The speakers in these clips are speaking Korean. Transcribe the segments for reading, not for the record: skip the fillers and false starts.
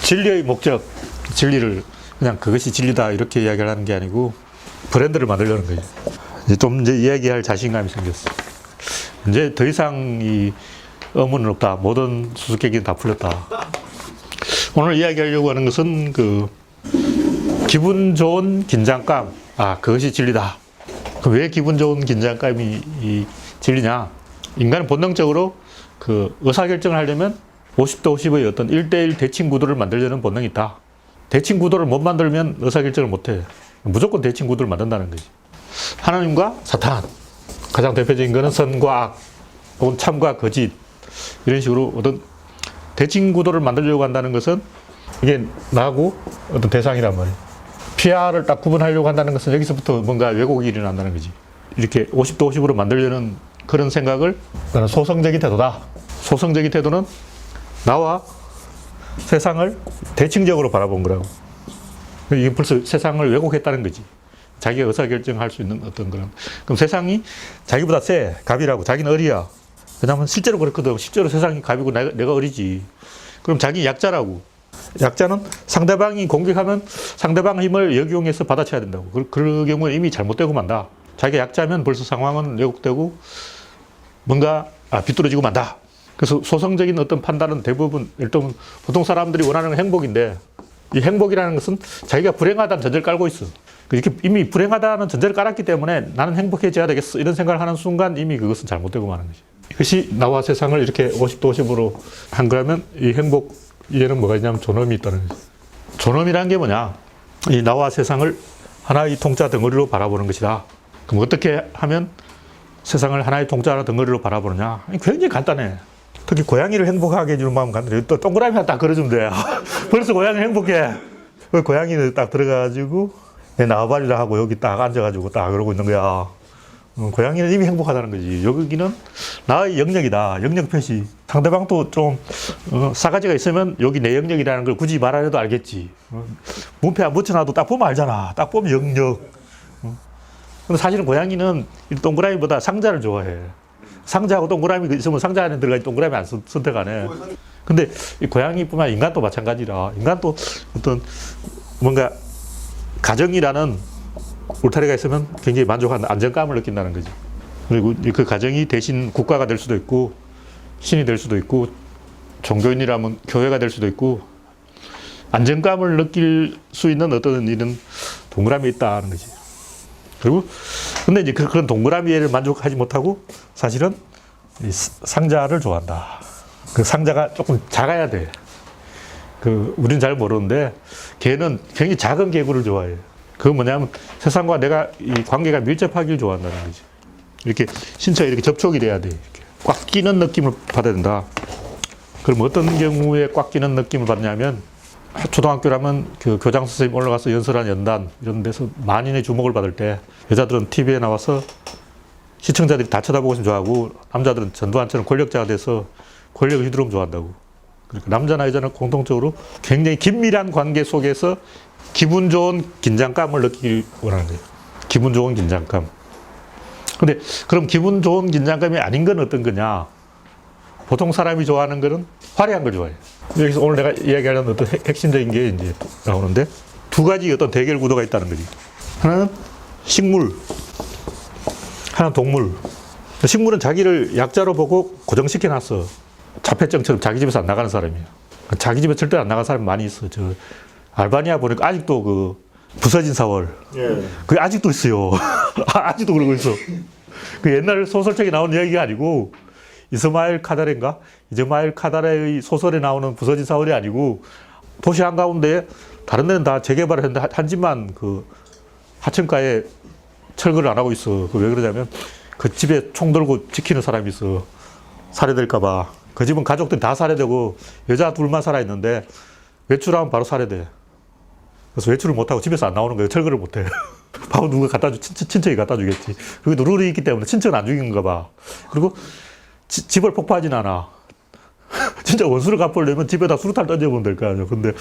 진리의 목적, 진리를 그냥 그것이 진리다 이렇게 이야기를 하는 게 아니고 브랜드를 만들려는 거예요. 이제 이야기할 자신감이 생겼어. 이제 더 이상 이 의문은 없다. 모든 수수께끼는 다 풀렸다. 오늘 이야기하려고 하는 것은 그 기분 좋은 긴장감. 그것이 진리다. 왜 기분 좋은 긴장감이 진리냐? 인간은 본능적으로 그 의사결정을 하려면 50대 50의 어떤 1대1 대칭 구도를 만들려는 본능이 있다. 대칭 구도를 못 만들면 의사결정을 못 해. 무조건 대칭 구도를 만든다는 거지. 하나님과 사탄. 가장 대표적인 거는 선과 악, 혹은 참과 거짓. 이런 식으로 어떤 대칭 구도를 만들려고 한다는 것은 이게 나하고 어떤 대상이란 말이에요. PR을 딱 구분하려고 한다는 것은 여기서부터 뭔가 왜곡이 일어난다는 거지. 이렇게 50대 50으로 만들려는 그런 생각을 나는 소성적인 태도다. 소성적인 태도는 나와 세상을 대칭적으로 바라본 거라고. 이게 벌써 세상을 왜곡했다는 거지. 자기가 의사결정할 수 있는 어떤 그런. 그럼 세상이 자기보다 세, 갑이라고. 자기는 어리야. 왜냐면 실제로 그렇거든. 실제로 세상이 갑이고 내가 어리지. 그럼 자기 약자라고. 약자는 상대방이 공격하면 상대방의 힘을 역이용해서 받아쳐야 된다고. 그럴 경우에 이미 잘못되고 만다. 자기가 약자면 벌써 상황은 왜곡되고 뭔가 비뚤어지고 만다. 그래서 소성적인 어떤 판단은 대부분 일단 보통 사람들이 원하는 건 행복인데 이 행복이라는 것은 자기가 불행하다는 전제를 깔고 있어. 이렇게 이미 불행하다는 전제를 깔았기 때문에 나는 행복해져야 되겠어. 이런 생각을 하는 순간 이미 그것은 잘못되고 마는 거지. 이것이 나와 세상을 이렇게 50대 50으로 한 거라면 이 행복에는 뭐가 있냐면 존엄이 있다는 거지. 존엄이라는 게 뭐냐? 이 나와 세상을 하나의 통짜 덩어리로 바라보는 것이다. 그럼 어떻게 하면 세상을 하나의 통짜 덩어리로 바라보느냐? 굉장히 간단해. 특히 고양이를 행복하게 해주는 마음 간단해. 또 동그라미 하나 딱 그려주면 돼. 벌써 고양이 행복해. 고양이는 딱 들어가가지고 내 나와바리라 하고 여기 딱 앉아가지고 딱 그러고 있는 거야. 고양이는 이미 행복하다는 거지. 여기는 나의 영역이다. 영역 표시. 상대방도 좀 싸가지가 있으면 여기 내 영역이라는 걸 굳이 말 안 해도 알겠지. 문패 안 붙여놔도 딱 보면 알잖아. 딱 보면 영역. 근데 사실은 고양이는 동그라미보다 상자를 좋아해. 상자하고 동그라미 있으면 상자 안에 들어가지 동그라미 안 선택 안 해. 근데 이 고양이뿐만 아니라 인간도 마찬가지라. 인간도 어떤 뭔가 가정이라는 울타리가 있으면 굉장히 만족한 안정감을 느낀다는 거지. 그리고 그 가정이 대신 국가가 될 수도 있고 신이 될 수도 있고 종교인이라면 교회가 될 수도 있고 안정감을 느낄 수 있는 어떤 이런 동그라미에 있다는 거지. 그리고 근데 이제 그런 동그라미를 만족하지 못하고 사실은 이 상자를 좋아한다. 그 상자가 조금 작아야 돼. 우리는 잘 모르는데 개는 굉장히 작은 개구를 좋아해요. 그건 뭐냐면 세상과 내가 이 관계가 밀접하길 좋아한다는 거지. 이렇게 신체에 이렇게 접촉이 돼야 돼. 이렇게 꽉 끼는 느낌을 받아야 된다. 그럼 어떤 경우에 꽉 끼는 느낌을 받냐면 초등학교라면 그 교장 선생님 올라가서 연설한 연단 이런 데서 만인의 주목을 받을 때 여자들은 TV에 나와서 시청자들이 다 쳐다보고 있으면 좋아하고 남자들은 전두환처럼 권력자가 돼서 권력을 휘두르면 좋아한다고. 그러니까 남자나 여자는 공통적으로 굉장히 긴밀한 관계 속에서 기분 좋은 긴장감을 느끼기 원하는 거예요. 기분 좋은 긴장감. 근데 그럼 기분 좋은 긴장감이 아닌 건 어떤 거냐? 보통 사람이 좋아하는 거는 화려한 걸 좋아해요. 여기서 오늘 내가 이야기하려는 어떤 핵심적인 게 이제 나오는데 두 가지 어떤 대결 구도가 있다는 거지. 하나는 식물, 하나는 동물. 식물은 자기를 약자로 보고 고정시켜 놨어. 자폐증처럼 자기 집에서 안 나가는 사람이에요. 자기 집에 절대 안 나가는 사람이 많이 있어. 알바니아 보니까 아직도 그 부서진 4월. 그게 아직도 있어요. 아직도 그러고 있어. 그 옛날 소설책에 나오는 이야기가 아니고 이스마일 카다레인가? 이스마일 카다레의 소설에 나오는 부서진 4월이 아니고 도시 한가운데 다른 데는 다 재개발을 했는데 한 집만 그 하천가에 철거를 안 하고 있어. 왜 그러냐면 그 집에 총 들고 지키는 사람이 있어. 살해될까봐. 그 집은 가족들이 다 살해되고 여자 둘만 살아있는데 외출하면 바로 살해돼. 그래서 외출을 못하고 집에서 안 나오는 거예요. 철거를 못해. 바로 누가 갖다 친척이 갖다 주겠지. 그게 룰이 있기 때문에 친척은 안 죽이는가 봐. 그리고 집을 폭파하진 않아. 진짜 원수를 갚으려면 집에다 수류탄 던져보면 될 거 아니야. 근데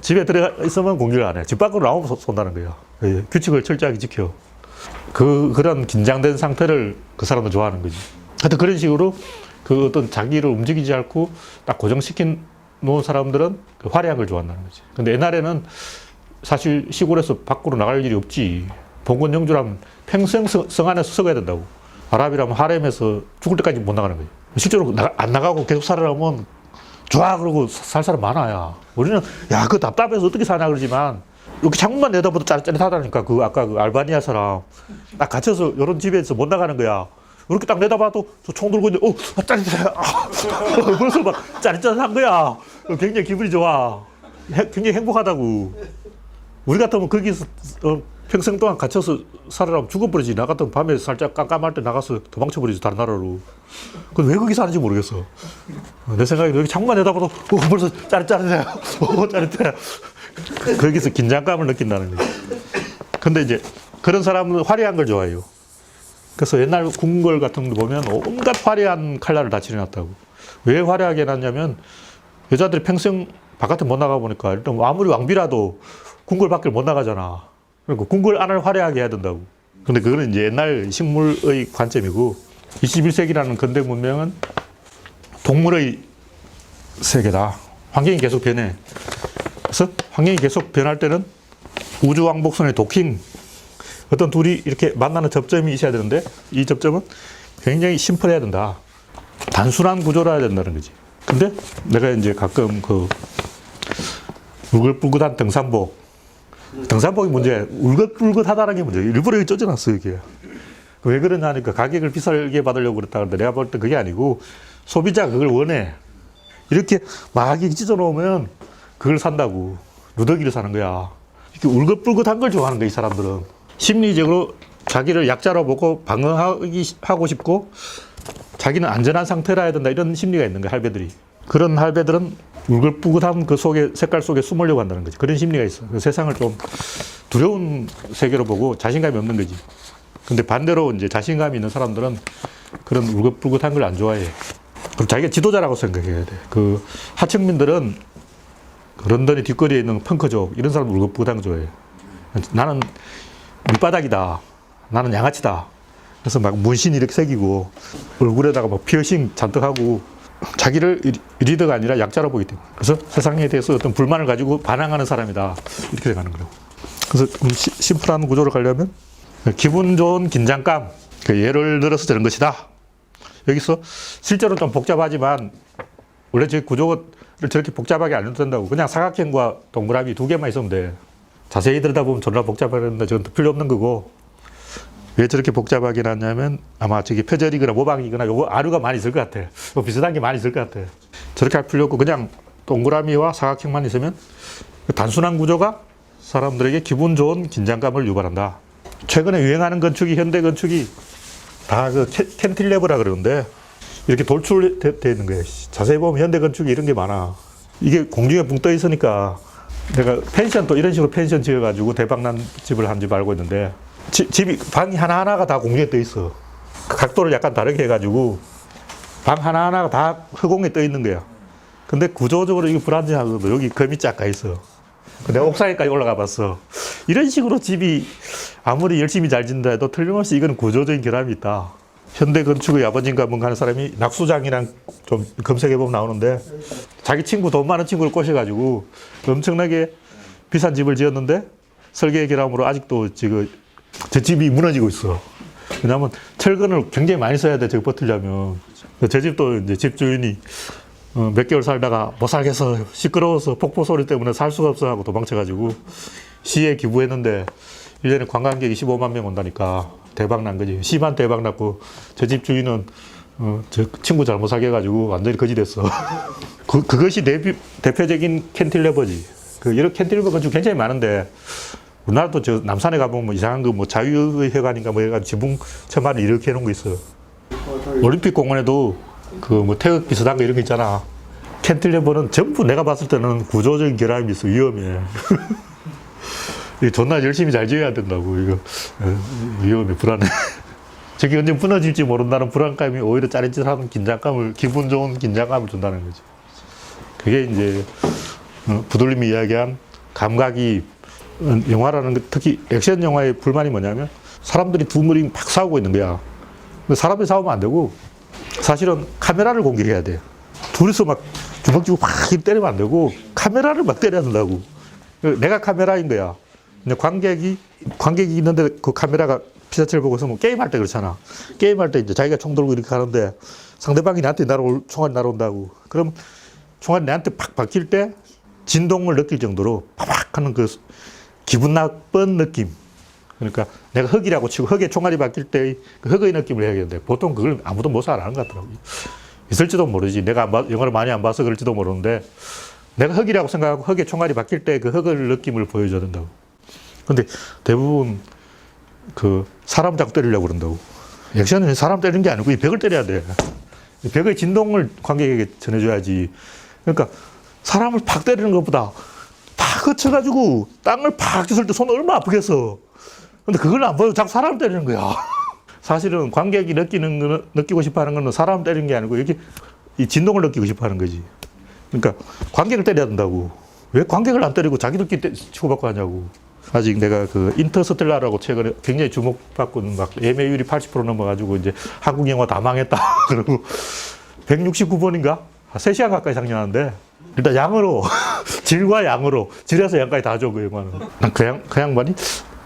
집에 들어가 있으면 공격을 안 해. 집 밖으로 나오면 쏜다는 거야. 규칙을 철저하게 지켜. 그런 긴장된 상태를 그 사람도 좋아하는 거지. 하여튼 그런 식으로 그 어떤 자기를 움직이지 않고 딱 고정시킨 놓은 사람들은 그 화려한 걸 좋아한다는 거지. 근데 옛날에는 사실 시골에서 밖으로 나갈 일이 없지. 봉건 영주라면 평생 성 안에서 썩어야 된다고. 아랍이라면 하렘에서 죽을 때까지 못 나가는 거지. 실제로 안 나가고 계속 살아라면 좋아 그러고 살 사람 많아야. 우리는 야 그거 답답해서 어떻게 사냐 그러지만 이렇게 창문만 내다보도 짜릿짜릿하다니까. 그 아까 그 알바니아 사람 딱 갇혀서 이런 집에서 못 나가는 거야. 이렇게 딱 내다봐도 저 총 들고 있는데 짜릿해. 벌써 막 짜릿짜릿한 거야. 굉장히 기분이 좋아. 굉장히 행복하다고. 우리 같으면 거기서 평생 동안 갇혀서 살아라면 죽어버리지. 나 같으면 밤에 살짝 깜깜할 때 나가서 도망쳐버리지, 다른 나라로. 근데 왜 거기 사는지 모르겠어. 내 생각에 여기 창문만 내다봐도 벌써 짜릿짜릿해. 짜릿해. 거기서 긴장감을 느낀다는 거지. 근데 이제 그런 사람은 화려한 걸 좋아해요. 그래서 옛날 궁궐 같은 거 보면 온갖 화려한 칼날을 다 칠해놨다고. 왜 화려하게 해놨냐면 여자들이 평생 바깥에 못 나가 보니까 일단 아무리 왕비라도 궁궐 밖을 못 나가잖아. 그러니까 궁궐 안을 화려하게 해야 된다고. 근데 그거는 이제 옛날 식물의 관점이고 21세기라는 근대 문명은 동물의 세계다. 환경이 계속 변해. 그래서 환경이 계속 변할 때는 우주왕복선의 도킹, 어떤 둘이 이렇게 만나는 접점이 있어야 되는데 이 접점은 굉장히 심플해야 된다. 단순한 구조로 해야 된다는 거지. 근데 내가 이제 가끔 그 울긋불긋한 등산복이 문제야. 울긋불긋하다는 게 문제야. 일부러 이렇게 쪄져놨어, 이게. 왜 그러냐 하니까 가격을 비싸게 받으려고 그랬다 그러는데 내가 볼 때 그게 아니고 소비자가 그걸 원해. 이렇게 막 찢어놓으면 그걸 산다고. 누더기를 사는 거야. 이렇게 울긋불긋한 걸 좋아하는 거야, 이 사람들은. 심리적으로 자기를 약자로 보고 방어하고 싶고 자기는 안전한 상태라 해야 된다, 이런 심리가 있는 거야, 할배들이. 그런 할배들은 울긋불긋한 그 속에, 색깔 속에 숨으려고 한다는 거지. 그런 심리가 있어. 세상을 좀 두려운 세계로 보고 자신감이 없는 거지. 근데 반대로 이제 자신감이 있는 사람들은 그런 울긋불긋한 걸 안 좋아해. 그럼 자기가 지도자라고 생각해야 돼. 그 하층민들은 그 런던의 뒷거리에 있는 펑크족, 이런 사람 울긋불긋한 거 좋아해. 나는 밑바닥이다. 나는 양아치다. 그래서 막 문신 이렇게 새기고 얼굴에다가 막 피어싱 잔뜩 하고 자기를 리더가 아니라 약자로 보기 때문에. 그래서 세상에 대해서 어떤 불만을 가지고 반항하는 사람이다, 이렇게 생각하는 거라고. 그래서 심플한 구조로 가려면 기분 좋은 긴장감, 예를 들어서 저런 것이다. 여기서 실제로 좀 복잡하지만 원래 제 구조를 저렇게 복잡하게 안 해도 된다고. 그냥 사각형과 동그라미 두 개만 있으면 돼. 자세히 들여다보면 존나 복잡하는데 저건 필요 없는 거고. 왜 저렇게 복잡하게 났냐면 아마 저기 표절이거나 모방이거나 요거 아류가 많이 있을 것 같아. 비슷한 게 많이 있을 것 같아. 저렇게 할 필요 없고 그냥 동그라미와 사각형만 있으면 단순한 구조가 사람들에게 기분 좋은 긴장감을 유발한다. 최근에 유행하는 건축이, 현대 건축이 다 그 캔틸레버라 그러는데 이렇게 돌출되어 있는 거예요. 자세히 보면 현대 건축이 이런 게 많아. 이게 공중에 붕 떠 있으니까 내가 펜션, 또 이런 식으로 펜션 지어가지고 대박난 집을 한 집 알고 있는데 집이 방이 하나하나가 다 공중에 떠 있어. 각도를 약간 다르게 해가지고 방 하나하나가 다 허공에 떠 있는 거야. 근데 구조적으로 이게 불안정하거든. 여기 금이 쫙 가 있어. 내가 옥상에까지 올라가 봤어. 이런 식으로 집이 아무리 열심히 잘 짓는다 해도 틀림없이 이건 구조적인 결함이 있다. 현대 건축의 아버지인가 뭔가 하는 사람이 낙수장이랑 좀 검색해보면 나오는데 자기 친구, 돈 많은 친구를 꼬셔가지고 엄청나게 비싼 집을 지었는데 설계 결함으로 아직도 지금 저 집이 무너지고 있어. 왜냐면 철근을 굉장히 많이 써야 돼, 저거 버티려면. 제 집도 이제 집주인이 몇 개월 살다가 못 살겠어, 시끄러워서 폭포 소리 때문에 살 수가 없어 하고 도망쳐가지고 시에 기부했는데 1년에 관광객이 15만 명 온다니까 대박 난 거지. 시만 대박 났고 저 집 주인은 저 친구 잘못 사귀어가지고 완전히 거지 됐어. 그것이 대표적인 캔틸레버지. 이런 캔틸레버 건축 굉장히 많은데 우리나라도 저 남산에 가보면 뭐 이상한 거 뭐 자유의 회관인가 뭐 해가지고 지붕 처마를 이렇게 해놓은 거 있어. 올림픽 공원에도 그 뭐 태극 비슷한 거 이런 거 있잖아. 캔틸레버는 전부 내가 봤을 때는 구조적인 결함이 있어. 위험해. 존나 열심히 잘 지어야 된다고. 이거 위험해, 불안해. 저게 언제 무너질지 모른다는 불안감이 오히려 짜릿짜릿한 긴장감을, 기분 좋은 긴장감을 준다는 거죠. 그게 이제 부들림이 이야기한 감각이, 영화라는 게, 특히 액션 영화의 불만이 뭐냐면 사람들이 두 무리 막 싸우고 있는 거야. 근데 사람들이 싸우면 안 되고 사실은 카메라를 공격해야 돼. 둘이서 막 주먹 쥐고 막 때리면 안 되고 카메라를 막 때려야 된다고. 내가 카메라인 거야. 근데 관객이 있는데 그 카메라가 피사체를 보고 있으면 게임할 때 그렇잖아. 게임할 때 이제 자기가 총 들고 이렇게 하는데 상대방이 나한테 총알이 날아온다고. 그럼 총알이 나한테 팍 박힐 때 진동을 느낄 정도로 팍팍 하는 그 기분 나쁜 느낌. 그러니까 내가 흙이라고 치고 흙에 총알이 박힐 때 그 흙의 느낌을 해야 되는데 보통 그걸 아무도 못 잘 아는 것 같더라고요. 있을지도 모르지. 내가 영화를 많이 안 봐서 그럴지도 모르는데 내가 흙이라고 생각하고 흙에 총알이 박힐 때 그 흙의 느낌을 보여줘야 된다고. 근데 대부분 그 사람 자꾸 때리려고 그런다고. 액션은 사람 때리는 게 아니고 이 벽을 때려야 돼. 이 벽의 진동을 관객에게 전해줘야지. 그러니까 사람을 팍 때리는 것보다 팍 거쳐가지고 땅을 팍 쳤을 때 손 얼마나 아프겠어. 근데 그걸 안 보여. 자꾸 사람 때리는 거야. 사실은 관객이 느끼고 싶어 하는 건 사람 때리는 게 아니고 이렇게 이 진동을 느끼고 싶어 하는 거지. 그러니까 관객을 때려야 된다고. 왜 관객을 안 때리고 자기들끼리 치고받고 하냐고. 아직 내가 그 인터스텔라라고 최근에 굉장히 주목받고 막 예매율이 80% 넘어가지고 이제 한국 영화 다 망했다. 그러고 169번인가? 3시간 가까이 상영하는데 일단 양으로 질과 양으로 질에서 양까지 다 줘 그 영화는. 난 그 양반이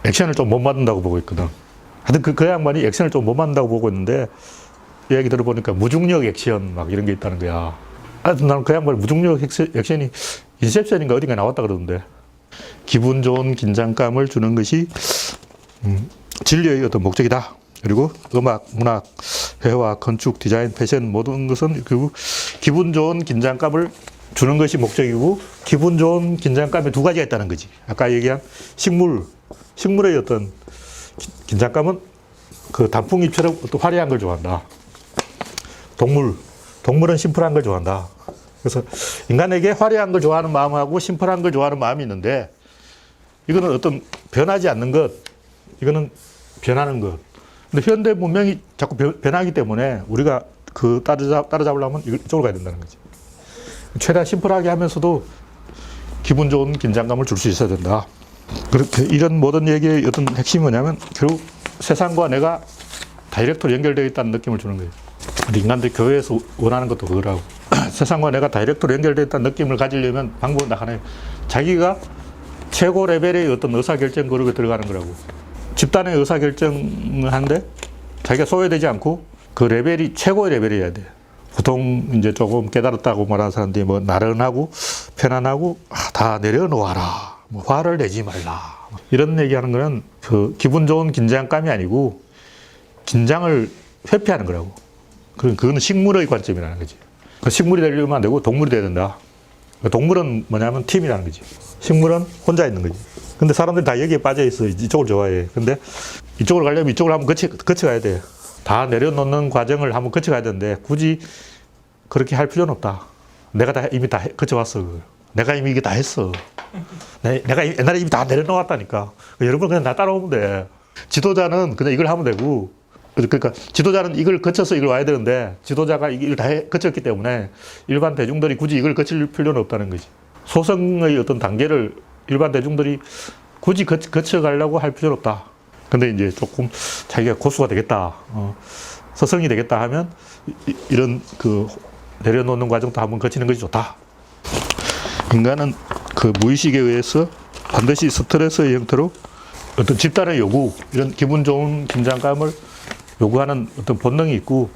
액션을 좀 못 만든다고 보고 있거든. 하여튼 그 양반이 액션을 좀 못 만든다고 보고 있는데 얘기 들어보니까 무중력 액션 막 이런 게 있다는 거야. 하여튼 나는 그 양반이 무중력 액션이 인셉션인가 어딘가 나왔다 그러던데. 기분 좋은 긴장감을 주는 것이 진료의 어떤 목적이다. 그리고 음악, 문학, 회화, 건축, 디자인, 패션 모든 것은 결국 기분 좋은 긴장감을 주는 것이 목적이고 기분 좋은 긴장감에 두 가지가 있다는 거지. 아까 얘기한 식물의 어떤 긴장감은 그 단풍잎처럼 또 화려한 걸 좋아한다. 동물은 심플한 걸 좋아한다. 그래서 인간에게 화려한 걸 좋아하는 마음하고 심플한 걸 좋아하는 마음이 있는데 이거는 어떤 변하지 않는 것, 이거는 변하는 것. 근데 현대 문명이 자꾸 변하기 때문에 우리가 그 따라잡으려면 이쪽으로 가야 된다는 거지. 최대한 심플하게 하면서도 기분 좋은 긴장감을 줄 수 있어야 된다. 그렇게 이런 모든 얘기의 어떤 핵심이 뭐냐면 결국 세상과 내가 다이렉트로 연결되어 있다는 느낌을 주는 거예요. 근데 인간들 교회에서 원하는 것도 그거라고. 세상과 내가 다이렉트로 연결되어 있다는 느낌을 가지려면 방법은 딱 하나예요. 자기가 최고 레벨의 어떤 의사결정 그룹에 들어가는 거라고. 집단의 의사결정을 하는데 자기가 소외되지 않고 그 레벨이 최고의 레벨이어야 돼. 보통 이제 조금 깨달았다고 말하는 사람들이 뭐 나른하고 편안하고 다 내려놓아라. 뭐 화를 내지 말라. 이런 얘기하는 거는 그 기분 좋은 긴장감이 아니고 긴장을 회피하는 거라고. 그거는 식물의 관점이라는 거지. 식물이 되려면 안 되고 동물이 돼야 된다. 동물은 뭐냐면 팀이라는 거지. 식물은 혼자 있는 거지. 근데 사람들이 다 여기에 빠져 있어. 이쪽을 좋아해. 근데 이쪽으로 가려면 이쪽을 한번 거쳐가야 돼. 다 내려놓는 과정을 한번 거쳐가야 되는데 굳이 그렇게 할 필요는 없다. 내가 이미 다 거쳐왔어. 내가 이미 이게 다 했어. 내가 옛날에 이미 다 내려놓았다니까. 여러분 그냥 나 따라오면 돼. 지도자는 그냥 이걸 하면 되고 그러니까 지도자는 이걸 거쳐서 이걸 와야 되는데 지도자가 이걸 다 거쳤기 때문에 일반 대중들이 굳이 이걸 거칠 필요는 없다는 거지. 소성의 어떤 단계를 일반 대중들이 굳이 거쳐가려고 할 필요는 없다. 근데 이제 조금 자기가 고수가 되겠다, 서성이 되겠다 하면 이런 그 내려놓는 과정도 한번 거치는 것이 좋다. 인간은 그 무의식에 의해서 반드시 스트레스의 형태로 어떤 집단의 요구, 이런 기분 좋은 긴장감을 요구하는 어떤 본능이 있고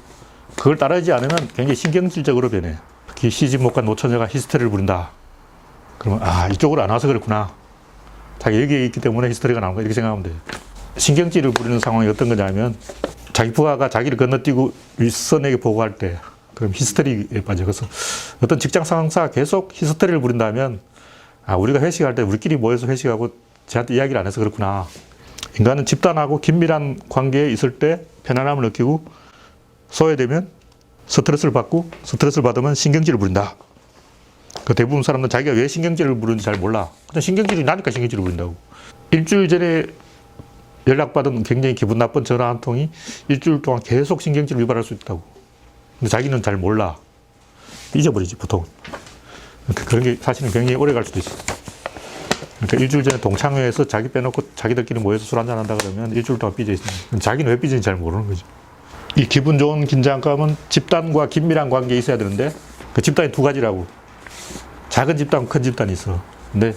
그걸 따르지 않으면 굉장히 신경질적으로 변해. 특히 시집 못 간 노처녀가 히스테리를 부린다. 그러면 이쪽으로 안 와서 그렇구나. 자기 여기에 있기 때문에 히스테리가 나온 거야. 이렇게 생각하면 돼. 신경질을 부리는 상황이 어떤 거냐면 자기 부하가 자기를 건너뛰고 윗선에게 보고할 때 그럼 히스테리에 빠져. 그래서 어떤 직장 상사가 계속 히스테리를 부린다면 우리가 회식할 때 우리끼리 모여서 회식하고 쟤한테 이야기를 안 해서 그렇구나. 인간은 집단하고 긴밀한 관계에 있을 때 편안함을 느끼고 소외되면 스트레스를 받고 스트레스를 받으면 신경질을 부린다. 그 대부분 사람들은 자기가 왜 신경질을 부르는지 잘 몰라. 그냥 신경질이 나니까 신경질을 부린다고. 일주일 전에 연락받은 굉장히 기분 나쁜 전화 한 통이 일주일 동안 계속 신경질을 유발할 수 있다고. 근데 자기는 잘 몰라. 잊어버리지 보통. 그러니까 그런 게 사실은 굉장히 오래 갈 수도 있어. 그러니까 일주일 전에 동창회에서 자기 빼놓고 자기들끼리 모여서 술 한잔 한다 그러면 일주일 동안 삐져 있으면 자기는 왜 삐지는지 잘 모르는 거죠. 이 기분 좋은 긴장감은 집단과 긴밀한 관계에 있어야 되는데 그 집단이 두 가지라고. 작은 집단, 큰 집단이 있어. 근데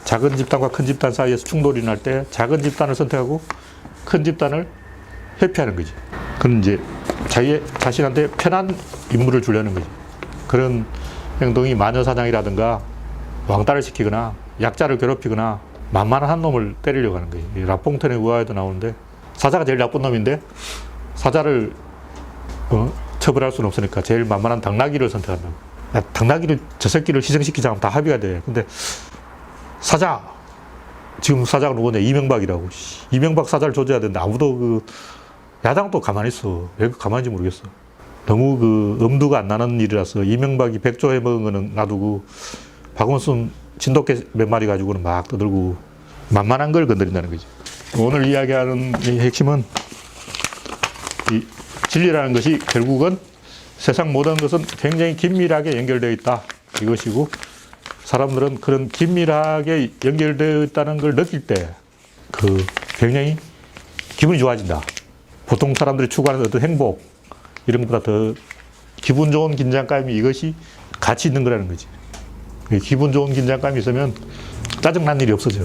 작은 집단과 큰 집단 사이에서 충돌이 날 때 작은 집단을 선택하고 큰 집단을 회피하는 거지. 그건 이제 자신한테 편한 임무를 주려는 거지. 그런 행동이 마녀사냥이라든가 왕따를 시키거나 약자를 괴롭히거나 만만한 놈을 때리려고 하는 거지. 라퐁텐의 우화에도 나오는데 사자가 제일 나쁜 놈인데 사자를 처벌할 수는 없으니까 제일 만만한 당나귀를 선택한다. 당나귀를 저 새끼를 희생시키자면 다 합의가 돼. 근데 사자 지금 사자가 누구냐? 이명박이라고. 이명박 사자를 조져야 되는데 아무도 야당도 가만히 있어. 왜 가만히인지 모르겠어. 너무 엄두가 안 나는 일이라서 이명박이 백조 해먹은 거는 놔두고 박원순 진돗개 몇 마리 가지고는 막 떠들고 만만한 걸 건드린다는 거지. 오늘 이야기하는 이 핵심은 이 진리라는 것이 결국은 세상 모든 것은 굉장히 긴밀하게 연결되어 있다. 이것이고 사람들은 그런 긴밀하게 연결되어 있다는 걸 느낄 때 굉장히 기분이 좋아진다. 보통 사람들이 추구하는 어떤 행복 이런 것보다 더 기분 좋은 긴장감이 이것이 가치 있는 거라는 거지. 기분 좋은 긴장감이 있으면 짜증난 일이 없어져.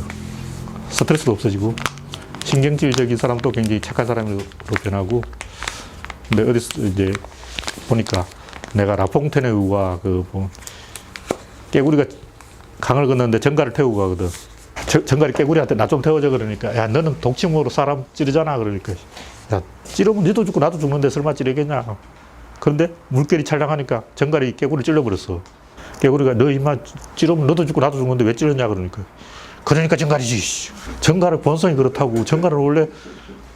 스트레스도 없어지고 신경질적인 사람도 굉장히 착한 사람으로 변하고. 근데 어디서 이제 보니까 내가 라퐁텐의 우화 깨구리가 강을 건너는데 전갈을 태우고 가거든. 전갈이 깨구리한테 나 좀 태워줘 그러니까 야 너는 독침으로 사람 찌르잖아 그러니까 야 찌르면 니도 죽고 나도 죽는데 설마 찌르겠냐. 그런데 물결이 찰랑하니까 전갈이 깨구리를 찔러버렸어. 깨구리가 너 임마 찌르면 너도 죽고 나도 죽는데 왜 찔렀냐 그러니까 전갈이지. 전갈의 본성이 그렇다고. 전갈은 원래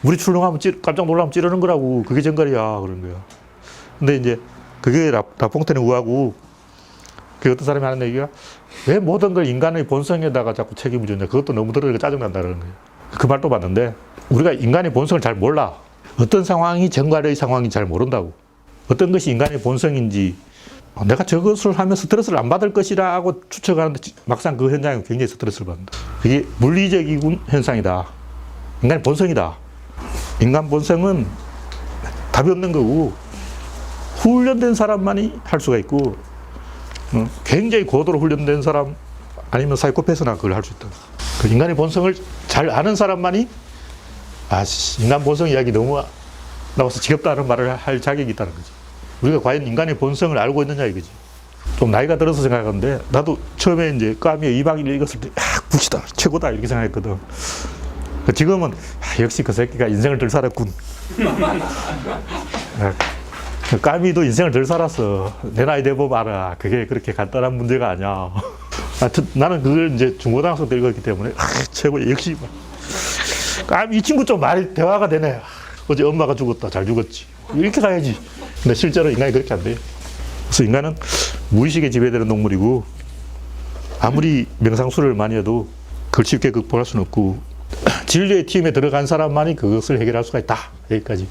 물이 출렁하면 깜짝 놀라면 찌르는 거라고. 그게 전갈이야 그런 거야. 근데 이제 그게 라퐁텐의 우화고 그 어떤 사람이 하는 얘기가 왜 모든 걸 인간의 본성에다가 자꾸 책임을 주냐. 그것도 너무 들으니까 짜증난다는 거예요. 그 말도 맞는데 우리가 인간의 본성을 잘 몰라. 어떤 상황이 전갈의 상황인지 잘 모른다고. 어떤 것이 인간의 본성인지 내가 저것을 하면 스트레스를 안 받을 것이라 하고 추측하는데 막상 그 현장에 굉장히 스트레스를 받는다. 그게 물리적인 현상이다. 인간의 본성이다. 인간 본성은 답이 없는 거고 훈련된 사람만이 할 수가 있고 굉장히 고도로 훈련된 사람 아니면 사이코패스나 그걸 할 수 있다. 그 인간의 본성을 잘 아는 사람만이 인간 본성 이야기 너무 나와서 지겹다는 말을 할 자격이 있다는 거지. 우리가 과연 인간의 본성을 알고 있느냐 이거지. 좀 나이가 들어서 생각하는데 나도 처음에 이제 까미의 이방인을 읽었을 때 굿이다 최고다 이렇게 생각했거든. 지금은 역시 그 새끼가 인생을 덜 살았군. 까미도 인생을 덜 살았어. 내 나이 돼보면 알아. 그게 그렇게 간단한 문제가 아니야. 나는 그걸 이제 중고등학생 때 읽었기 때문에 최고. 역시 까미 이 친구 좀 말이 대화가 되네. 어제 엄마가 죽었다. 잘 죽었지. 이렇게 가야지. 근데 실제로 인간이 그렇게 안 돼요. 그래서 인간은 무의식에 지배되는 동물이고 아무리 명상술을 많이 해도 그걸 쉽게 극복할 수는 없고 진리의 팀에 들어간 사람만이 그것을 해결할 수가 있다. 여기까지.